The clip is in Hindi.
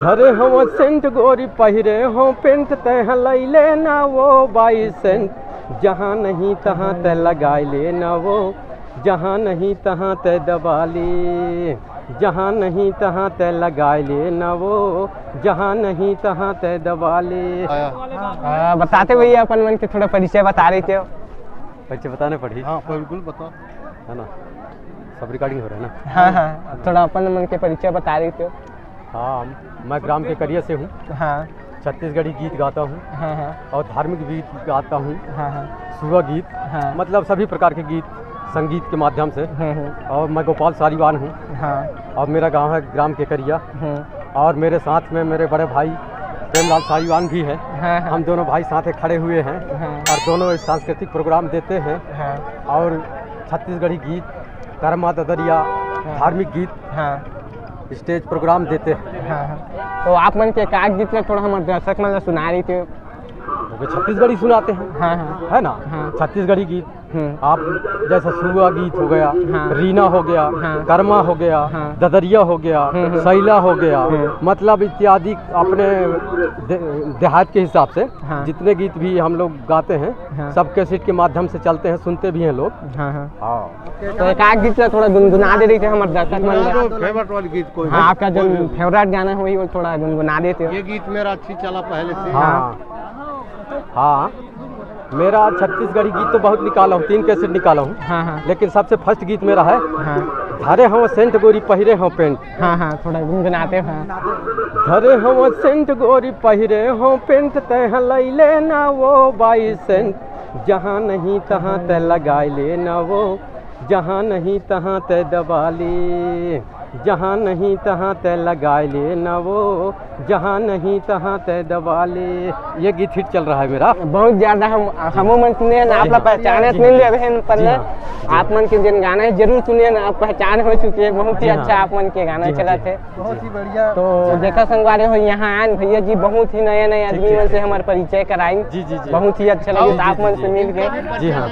अरे हम सेंट गोरी पहिरे हो पेंट तह लैले ना वो 22 सेंट जहाँ नहीं तहाँ ते लगाए ले ना वो जहाँ नहीं तहाँ ते दबा ले जहाँ नहीं तहाँ ते लगाए ले ना वो जहाँ नहीं तहाँ ते दबा ले। बताते भैया अपन मन के थोड़ा परिचय बता रहे थे। परिचय बताने पड़ी। हाँ बिल्कुल बता है ना, सब रिकॉर्डिंग हो रहा है ना। हाँ हाँ, थोड़ा अपन मन के परिचय बता रहे थे। हाँ, मैं ग्राम के करिया से हूँ। हाँ, छत्तीसगढ़ी गीत गाता हूँ। हाँ हाँ, और धार्मिक गीत गाता हूँ। हाँ हाँ, सुबह गीत, हाँ, मतलब सभी प्रकार के गीत संगीत के माध्यम से। और मैं गोपाल सारीवान हूँ। हाँ, और मेरा गांव है ग्राम केकरिया। और मेरे साथ में मेरे बड़े भाई प्रेमलाल सारीवान भी है। हाँ, हम दोनों भाई साथ खड़े हुए हैं। हाँ, और दोनों सांस्कृतिक प्रोग्राम देते हैं। हाँ, और छत्तीसगढ़ी गीत, कर्मा ददरिया, धार्मिक गीत, हाँ, स्टेज प्रोग्राम देते हैं। हाँ। तो आप मन के का गीत में थोड़ा हम दर्शक मन सुना रही थे। वो छत्तीसगढ़ी सुनाते हैं। हाँ हाँ, है ना। हाँ। छत्तीसगढ़ी गीत आप जैसा सुआ गीत हो गया, हाँ। रीना हो गया, हाँ। कर्मा हो गया, हाँ। ददरिया हो गया, सैला हो गया, मतलब इत्यादि अपने देहात के हिसाब से हाँ। जितने गीत भी हम लोग गाते हैं। हाँ। सब कैसेट के माध्यम से चलते हैं, सुनते भी हैं लोग। हाँ हाँ। हाँ, तो एक आध गीत थोड़ा गुनगुना दे रही थे हमारे दर्शक मन। फेवरेट वाली गीत कोई हाँ, आपका जो फेवरेट गाना है वही थोड़ा गुनगुना देते। ये गीत मेरा अच्छी चला पहले से। हाँ हाँ, मेरा छत्तीसगढ़ी गीत तो बहुत निकाला हूँ, 3 कैसेट निकाला हूँ। हाँ हाँ, लेकिन सबसे फर्स्ट गीत मेरा है हाँ धरे हम सेंट गोरी पहिरे हो पेंट। हाँ, हाँ थोड़ा गुनगुनाते हैं। धरे हम सेंट गोरी पहिरे हो पेंट तह लैले ना वो 22 सेंट जहाँ नहीं तहाँ ते लगाए ले ना वो जहाँ नहीं तहाँ ते दबा ले जहाँ नहीं तहाँ ते लगाए ले ना वो जहाँ नहीं तहाँ ते दबा ले। ये गीत हिट चल रहा है मेरा। बहुत ज्यादा हम मन सुने आप पहचाने नहीं आप मन के जिन गाना जरूर सुनिए ना, आप पहचान हो चुके हैं। बहुत ही अच्छा आप मन के गाना चला थे, बहुत ही बढ़िया। तो देखा संगवारी हो यहाँ आए भैया जी, बहुत ही नए नए आदमी मन से हमारे परिचय कराई। जी जी जी, बहुत ही अच्छा लगे आप मन से मिल के। जी हाँ।